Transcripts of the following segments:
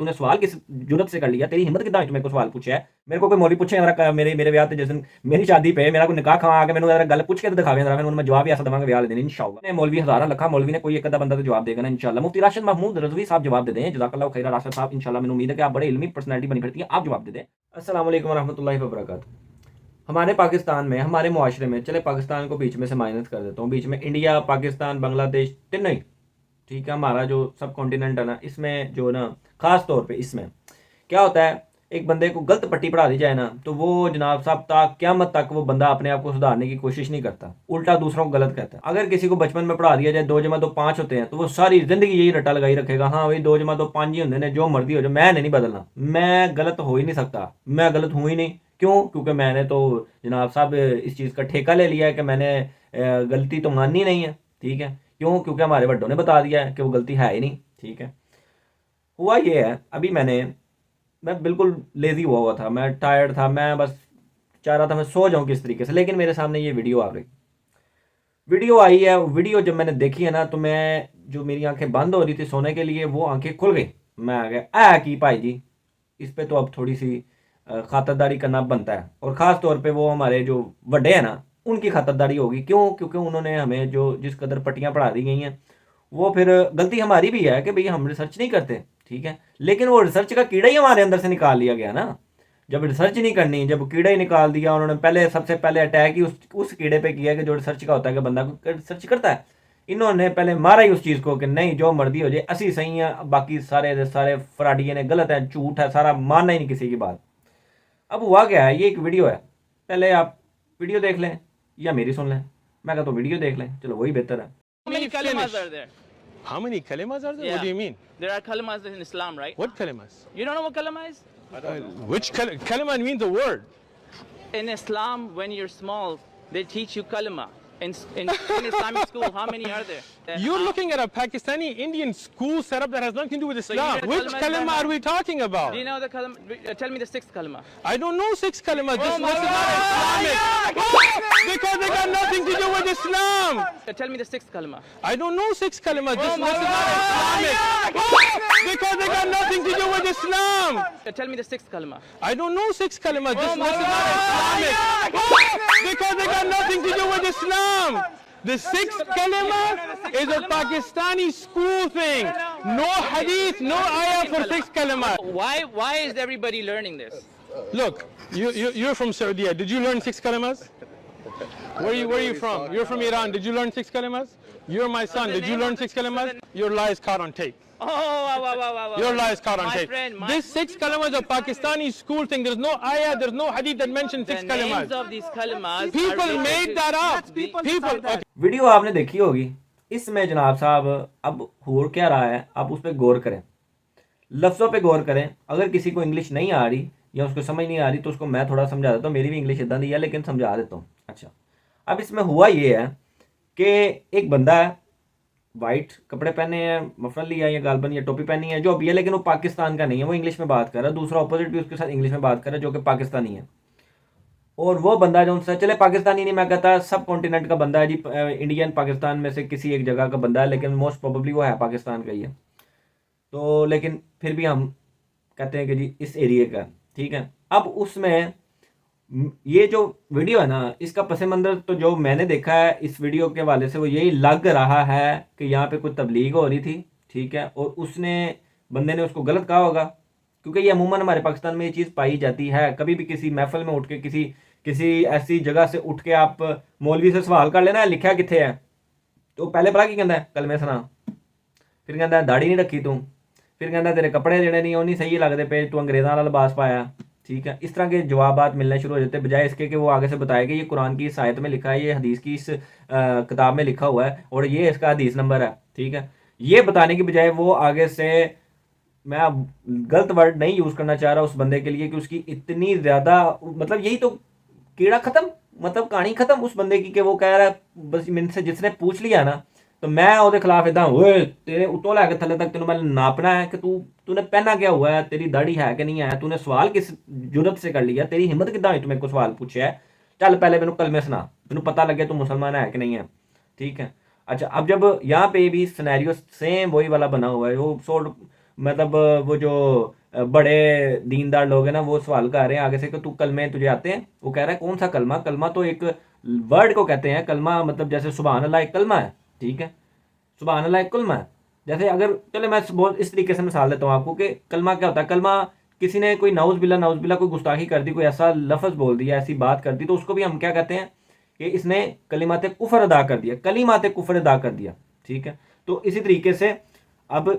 तूने सवाल किस जुरत से कर लिया, तेरी हिम्मत कितना है तू मेरे को सवाल पूछे है। मेरे को कोई मौलवी पूछे मेरे ब्याह ते जिस दिन मेरी शादी पे मेरा कोई निकाह खवा आके मैंने जरा गल पूछ के दिखावे जरा मैं जवाब ही ऐसा देवांगा ब्याह देने इंशाअल्लाह। मौलवी हजारा लखा मौलवी ने कोई एक अद्धा बंदा तो जवाब देगा ना इंशाअल्लाह। मुफ्ती राशिद महमूद रजवी साहब जवाब दे दें, जज़ाकल्लाह खैर राशिद साहब, इंशाअल्लाह मैंने उम्मीद है कि आप बड़े इल्मी पर्सनैलिटी बनी फिरती हैं, आप जवाब दे दें। अस्सलाम वालेकुम वरहमतुल्लाहि वबरकातुहू। हमारे पाकिस्तान में, हमारे मुआशरे में, चले पाकिस्तान को बीच में से माइनस कर देता हूँ, बीच में इंडिया, पाकिस्तान, बांग्लादेश तीनों ही, ठीक है, हमारा जो सब कॉन्टिनेंट है ना, इसमें जो ना ख़ास तौर पे इसमें क्या होता है, एक बंदे को गलत पट्टी पढ़ा दी जाए ना तो वो जनाब साहब तक क़यामत तक वो बंदा अपने आप को सुधारने की कोशिश नहीं करता, उल्टा दूसरों को गलत कहता है। अगर किसी को बचपन में पढ़ा दिया जाए 2 जमा 2 5 होते हैं तो वो सारी ज़िंदगी यही रट्टा लगाई रखेगा, हाँ भाई 2 जमा 2 5 ही होंगे ने, जो मर्जी हो जाए, मैं नहीं बदलना, मैं गलत हो ही नहीं सकता, मैं गलत हूँ ही नहीं। क्यों? क्योंकि मैंने तो जनाब साहब इस चीज़ का ठेका ले लिया है कि मैंने गलती तो माननी नहीं है, ठीक है। क्यों? क्योंकि हमारे बड़ों ने बता दिया है कि वो गलती है ही नहीं, ठीक है। हुआ ये है, अभी मैं बिल्कुल लेज़ी हुआ था, मैं टायर्ड था, मैं बस चाह रहा था मैं सो जाऊं किस तरीके से, लेकिन मेरे सामने ये वीडियो आ गई। वीडियो आई है, वीडियो जब मैंने देखी है ना तो मैं, जो मेरी आंखें बंद हो रही थी सोने के लिए, वो आंखें खुल गई। मैं आ गया की भाई जी, इस पे तो अब थोड़ी सी खातिरदारी करना बनता है, और ख़ास तौर पे वो हमारे जो बड़े हैं ना उनकी खातिरदारी होगी। क्यों? क्योंकि उन्होंने हमें जो जिस कदर पट्टियाँ पढ़ा दी गई हैं, वो फिर गलती हमारी भी है कि भाई हम रिसर्च नहीं करते, ठीक है, लेकिन वो रिसर्च का कीड़ा ही हमारे अंदर से निकाल लिया गया ना। जब रिसर्च नहीं करनी, जब कीड़ा ही निकाल दिया उन्होंने, पहले सबसे पहले अटैक ही उस कीड़े पे किया कि जो रिसर्च का होता है कि बंदा को रिसर्च करता है। इन्होंने पहले मारा ही उस चीज़ को कि नहीं जो मर्जी हो जाए, असी सही है, बाकी सारे सारे फ्राडिये ने गलत है, झूठ है, सारा मानना ही नहीं किसी की बात। अब हुआ क्या है, ये एक वीडियो है, पहले आप वीडियो देख लें या मेरी सुन लें। मैं कहता हूँ वीडियो देख लें, चलो वही बेहतर है। How many kalimas are there? How many kalimas are there? Yeah. What do you mean? There are kalimas in Islam, right? What kalimas? You don't know what kalima is? Which kalima means a word? In Islam, when you're small, they teach you kalima. In Islamic school, how many are there? You're looking at a Pakistani Indian school setup that has nothing to do with So Islam. you know Which kalima is kalima bad? are we talking about? Do you know the kalima? Tell me the sixth kalima. I don't know 6 kalimas. Oh This my is not Islamic. Because they got nothing to do with Islam. Tell me the sixth kalima. I don't know 6 kalimas. This Oh my is not Islamic. Because they got nothing to do with Islam. Tell me the sixth kalima. I don't know 6 kalimas. This my is not Islamic. Because they got nothing to do with Islam. The 6th kalima is a Pakistani school thing. No hadith, no ayah for 6 kalima. Why is everybody learning this? Look, you're from Saudi. Did you learn 6 kalimas? Where are you from? You're from Iran. Did you learn 6 kalimas? You're my son. Did you learn 6 kalimas? Your lie is caught on tape. Oh, wow. Your lie is caught on My tape. friend, This 6 kalimas is a Pakistani school thing. There's no ayah, there's no hadith that mentions 6 The names kalimas. of these kalimas People are made that up. People. Okay. Video आपने देखी होगी, इसमें जनाब साहब अब हो क्या रहा है, आप उस पर गौर करें, लफ्ज़ों पे गौर करें। अगर किसी को इंग्लिश नहीं आ रही या उसको समझ नहीं आ रही तो उसको मैं थोड़ा समझा देता हूँ, मेरी भी इंग्लिश इतना नहीं है लेकिन समझा देता हूँ। अच्छा, अब इसमें हुआ ये है कि एक बंदा है, वाइट कपड़े पहने हैं, मफरल लिया या गालबन या टोपी पहनी है, जो भी है, लेकिन वो पाकिस्तान का नहीं है, वो इंग्लिश में बात कर रहा है। दूसरा अपोजिट भी उसके साथ इंग्लिश में बात कर रहा है जो कि पाकिस्तानी है। और वो बंदा जो उनसे, चले पाकिस्तानी नहीं, मैं कहता सब कॉन्टिनेंट का बंदा है जी, इंडियन पाकिस्तान में से किसी एक जगह का बंदा है, लेकिन मोस्ट प्रोबेबली वो है पाकिस्तान का ही है, तो लेकिन फिर भी हम कहते हैं कि जी इस एरिए का, ठीक है। अब उसमें ये जो वीडियो है ना, इसका पस मंज़र तो जो मैंने देखा है इस वीडियो के हवाले से, वो यही लग रहा है कि यहाँ पे कोई तबलीग हो रही थी, ठीक है, और उसने, बंदे ने उसको गलत कहा होगा, क्योंकि ये अमूमन हमारे पाकिस्तान में ये चीज़ पाई जाती है। कभी भी किसी महफिल में उठ के, किसी ऐसी जगह से उठ के आप मौलवी से सवाल कर लेना लिखा कितने है, तो पहले पता की कहता है कलमे सुना, फिर कहता है दाढ़ी नहीं रखी तू, फिर कहता तेरे कपड़े जेडे नहीं वो नहीं सही लगते पे, तू अंग्रेज़ों वाला लिबास पाया, ठीक है। इस तरह के जवाबात मिलने शुरू हो जाते हैं, बजाय इसके कि वो आगे से बताए कि ये कुरान की इस आयत में लिखा है, ये हदीस की इस किताब में लिखा हुआ है और ये इसका हदीस नंबर है, ठीक है। ये बताने की बजाय वो आगे से, मैं अब गलत वर्ड नहीं यूज़ करना चाह रहा उस बंदे के लिए कि उसकी इतनी ज़्यादा, मतलब यही तो कीड़ा ख़त्म, मतलब कहानी ख़त्म उस बंदे की, कि वो कह रहा है बस मेरे से जिसने पूछ लिया ना तो मैं उसके खिलाफ इदा तेरे उतों लैके थले तक तेन मैं नापना है कि तूने पहना क्या हुआ है, तेरी दाढ़ी है कि नहीं है, तूने सवाल किस जुरत से कर लिया, तेरी हिम्मत कितना है तू मेरे को सवाल पूछे है, चल पहले मैंने कलमे सुना, मैंने पता लगे तू मुसलमान है कि नहीं है, ठीक है। अच्छा, अब जब यहाँ पे भी सिनेरियो सेम वही वाला बना हुआ है, वो मतलब वो जो बड़े दीनदार लोग हैं ना, वो सवाल कर रहे हैं आगे से कि तू कलमे तुझे आते हैं? वो कह रहा है कौन सा कलमा? कलमा तो एक वर्ड को कहते हैं। कलमा मतलब जैसे सुभान अल्लाह एक कलमा है, ठीक है, सुभान अल्लाह एक कलमा है। जैसे अगर चले मैं बहुत इस तरीके से मिसाल देता हूँ आपको कि कलमा क्या होता है। कलमा किसी ने कोई नाउज बिल्ला कोई गुस्ताखी कर दी, कोई ऐसा लफ्ज़ बोल दिया, ऐसी बात कर दी, तो उसको भी हम क्या कहते हैं कि इसने कलिमात कुफर अदा कर दिया, कलिमात कुफर अदा कर दिया, ठीक है। तो इसी तरीके से अब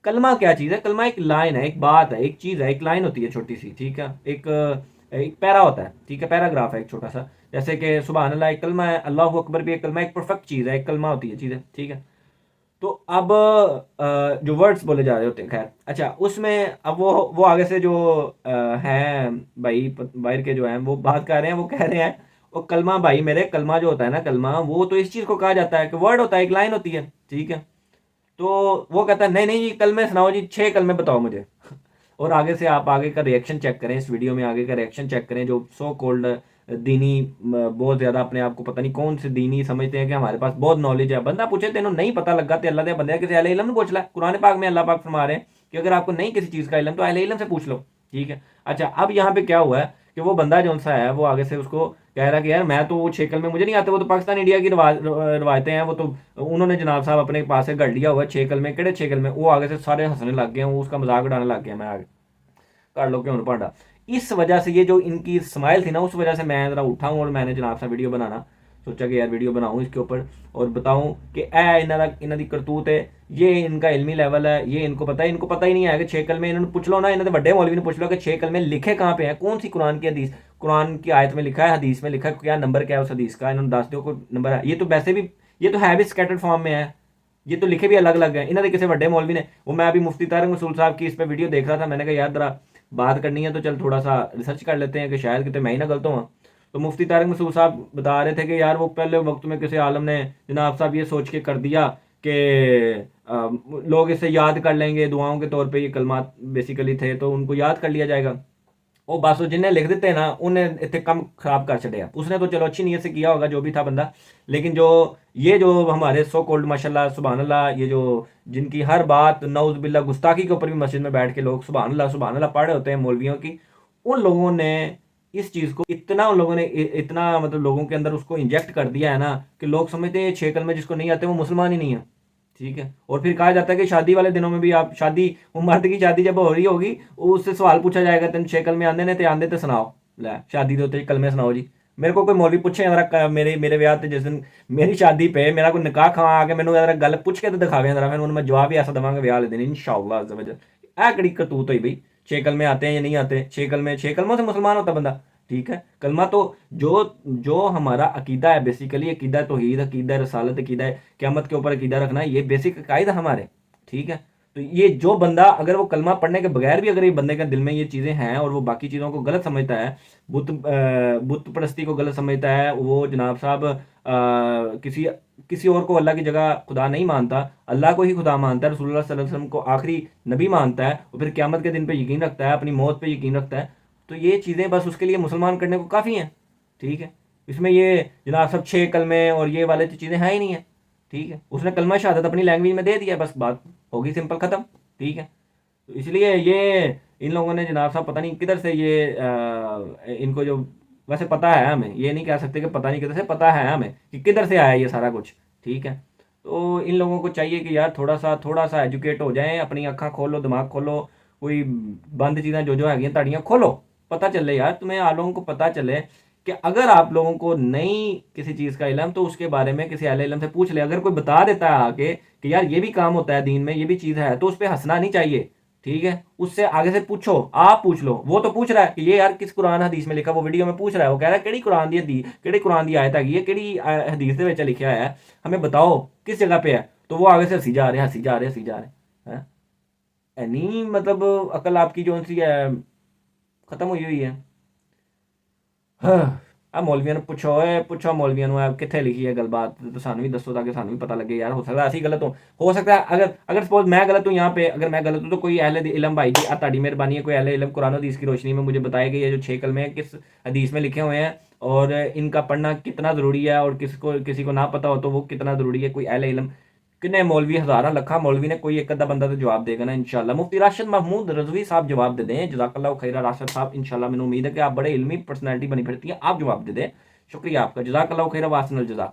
कलमा क्या चीज़ है? कलमा एक लाइन है, एक बात है, एक चीज़ है, एक लाइन होती है छोटी सी, ठीक है, एक पैरा होता है, ठीक है, पैराग्राफ है एक छोटा सा। जैसे कि सुभान अल्लाह एक कलमा है, अल्लाह अकबर भी एक कलमा है, एक परफेक्ट चीज़ है, एक कलमा होती है चीज़ है, ठीक है। तो अब जो वर्ड्स बोले जा रहे होते हैं, खैर अच्छा, उसमें अब वो आगे से जो हैं भाई बाहर के जो हैं वो बात कर रहे हैं, वो कह रहे हैं वो कलमा भाई मेरे, कलमा जो होता है ना, कलमा वो तो इस चीज़ को कहा जाता है कि वर्ड होता है, एक लाइन होती है, ठीक है। तो वो कहता है नहीं नहीं जी कलमे सुनाओ जी, 6 कलमे बताओ मुझे। और आगे से आप आगे का रिएक्शन चेक करें, इस वीडियो में आगे का रिएक्शन चेक करें। जो सो कॉल्ड दीनी बहुत ज़्यादा अपने आप को पता नहीं कौन से दीनी समझते हैं कि हमारे पास बहुत नॉलेज है। बंदा पूछे तेनों नहीं पता लगा तो अल्लाह दे बंदे किसी अहले इल्म ने पूछ ला। कुरान पाक में अल्लाह पाक फरमा रहे हैं कि अगर आपको नहीं किसी चीज़ का इल्म तो अहले इल्म से पूछ लो, ठीक है। अच्छा, अब यहाँ पे क्या हुआ है कि वो बंदा जो सा है वो आगे से उसको कह रहा है कि यार मैं तो वो 6 कलमे मुझे नहीं आते, वो तो पाकिस्तान इंडिया की रवायतें हैं, वो तो उन्होंने जनाब साहब अपने पास से गढ़ लिया हुआ है 6 कलमे, केड़े 6 कलमे। वो आगे से सारे हंसने लग गए हैं, वो उसका मजाक उड़ाने लग गया। मैं आगे कर लो क्यों पाड़ा। इस वजह से ये जो इनकी स्माइल थी ना, उस वजह से मैं ज़रा उठा हूँ और मैंने जनाब सा वीडियो बनाना सोचा कि यार वीडियो बनाऊँ इसके ऊपर और बताऊँ कि इन्हों की करतूत है, ये इनका इल्मी लेवल है, ये इनको पता है। इनको पता ही नहीं है कि 6 कलमे, इन्होंने पूछ लो ना, इन्होंने बड़े मौलवी ने पूछ लो कि 6 कलमे लिखे कहाँ पे हैं, कौन सी कुरान की हदीस, कुरान की आयत में लिखा है, हदीस में लिखा है, क्या नंबर क्या है उस हदीस का, इन्होंने दस दो को नंबर है। ये तो वैसे भी ये तो है भी स्कैटर्ड फॉर्म में है, ये तो लिखे भी अलग अलग हैं। इन्होंने किसी बड़े मौलवी ने, वो मैं अभी मुफ्ती तारिक मसूद साहब की इस पर वीडियो देख रहा था, मैंने कहा यार जरा बात करनी है तो चल थोड़ा सा रिसर्च कर लेते हैं कि शायद कितने मैं ही ना गलत हूँ। तो मुफ्ती तारिक मसूद साहब बता रहे थे कि यार वो पहले वक्त में किसी आलम ने जनाब साहब ये सोच के कर दिया कि लोग इसे याद कर लेंगे दुआओं के तौर पे, ये कलमात बेसिकली थे तो उनको याद कर लिया जाएगा। वो बस जिन्हें लिख देते हैं ना उन्हें इतने कम खराब कर छड़े। उसने तो चलो अच्छी नीयत से किया होगा जो भी था बंदा, लेकिन जो हमारे सो कोल्ड माशाल्लाह सुभान अल्लाह, ये जो जिनकी हर बात नौज बिल्ला गुस्ताखी के ऊपर भी मस्जिद में बैठ के लोग सुभान अल्लाह पढ़ रहे होते हैं मौलवियों की, उन लोगों ने इस चीज़ को इतना, उन लोगों ने इतना मतलब लोगों के अंदर उसको इंजेक्ट कर दिया है ना कि लोग समझते हैं 6 कलमे जिसको नहीं आते वो मुसलमान ही नहीं है, ठीक है। और फिर कहा जाता है कि शादी वाले दिनों में भी आप शादी, वो मर्द की शादी जब हो रही होगी उससे सवाल पूछा जाएगा तेन 6 कलमे आंदे ने, ते आंदे ते सुनाओ, लै शादी दे उत्ते कलमे सुनाओ जी। मेरे को कोई मौलवी पूछे जरा मेरे ब्याह ते जिस दिन मेरी शादी पे मेरा कोई निकाह खवा आके मैंने जरा गल पूछ के तो दिखावे जरा, फिर मैं जवाब भी ऐसा देवांगा ब्याह वाले दिन इंशाअल्लाह अज़्ज़ वजल। ऐ कड़ी करतूत हुई भाई, 6 कलमे आते हैं या नहीं आते? 6 कलमों से मुसलमान होता बंदा, ठीक है। कलमा तो जो हमारा अकीदा है, बेसिकली अकीदा तौहीद, अकीदा रसालत, अकीदा क़यामत के ऊपर अकीदा रखना, ये बेसिक अकायद हमारे, ठीक है। तो ये जो बंदा अगर वो कलमा पढ़ने के बगैर भी अगर ये बंदे के दिल में ये चीज़ें हैं और वो बाकी चीज़ों को गलत समझता है, बुत परस्ती को गलत समझता है, वो जनाब साहब किसी और को अल्लाह की जगह खुदा नहीं मानता, अल्लाह को ही खुदा मानता है, रसूलुल्लाह सल्लल्लाहु अलैहि वसल्लम को आखिरी नबी मानता है, और फिर क़यामत के दिन पे यकीन रखता है, अपनी मौत पे यकीन रखता है, तो ये चीज़ें बस उसके लिए मुसलमान करने को काफ़ी हैं, ठीक है। इसमें ये जनाब सब 6 कलमे और ये वाले चीज़ें हैं ही नहीं है, ठीक है। उसने कलमा शहादत अपनी लैंग्वेज में दे दिया, बस बात होगी सिंपल ख़त्म, ठीक है। तो इसलिए ये इन लोगों ने जनाब साहब पता नहीं किधर से ये इनको जो वैसे पता है हमें, ये नहीं कह सकते कि पता नहीं किधर से, पता है हमें कि किधर से आया ये सारा कुछ, ठीक है। तो इन लोगों को चाहिए कि यार थोड़ा सा एजुकेट हो जाएं, अपनी अक्खां खोलो, दिमाग खोलो, कोई बंद चीज़ें जो है ताड़ियाँ खोलो, पता चले यार तुम्हें, आप लोगों को पता चले कि अगर आप लोगों को नहीं किसी चीज़ का इल्म तो उसके बारे में किसी अहले इल्म से पूछ ले। अगर कोई बता देता है आके कि यार ये भी काम होता है दीन में, ये भी चीज़ है, तो उस पर हंसना नहीं चाहिए, ठीक है। उससे आगे से पूछो, आप पूछ लो। वो तो पूछ रहा है कि ये यार किस कुरान हदीस में लिखा, वो वीडियो में पूछ रहा है, वो कह रहा है केड़ी कुरान दी आयत है, ये केड़ी हदीस दे विच लिखा है, हमें बताओ किस जगह पे है। तो वो आगे से हंसी जा रहे हैं। एनी मतलब अकल आपकी जो सी है खत्म हुई है। आ मौलवियों ने पुछो मौलवियों ने कितने लिखी है गलबात, तो सानू भी दसो ताकि सानू भी पता लगे यार। हो सकता है असं गलत हो सकता है अगर सपोज मैं गलत हूँ यहाँ पे, अगर मैं गलत हूँ तो कोई अहले इल्म भाई जी ताड़ी मेहरबानी है, कोई अहले इल्म कुरान हदीस की रोशनी में मुझे बताया कि ये जो 6 कलमे हैं किस हदीस में लिखे हुए हैं और इनका पढ़ना कितना ज़रूरी है, और किसी को ना पता हो तो वो कितना ज़रूरी है, कोई अहले इल्म किन्ने मौलवी हज़ारां लखां मौलवी ने कोई एक अद्धा बंदा तो जवाब देगा ना इंशाल्लाह। मुफ्ती राशिद महमूद रज़वी साहब जवाब दे दें। जज़ाकल्लाहु खैरा राशिद साहब, इंशाल्लाह मैंने उम्मीद है कि आप बड़ी इल्मी पर्सनैलिटी बनी फिरती हैं, आप जवाब दे दें। शुक्रिया आपका, जज़ाकल्लाहु खैरा व अहसनल जज़ा।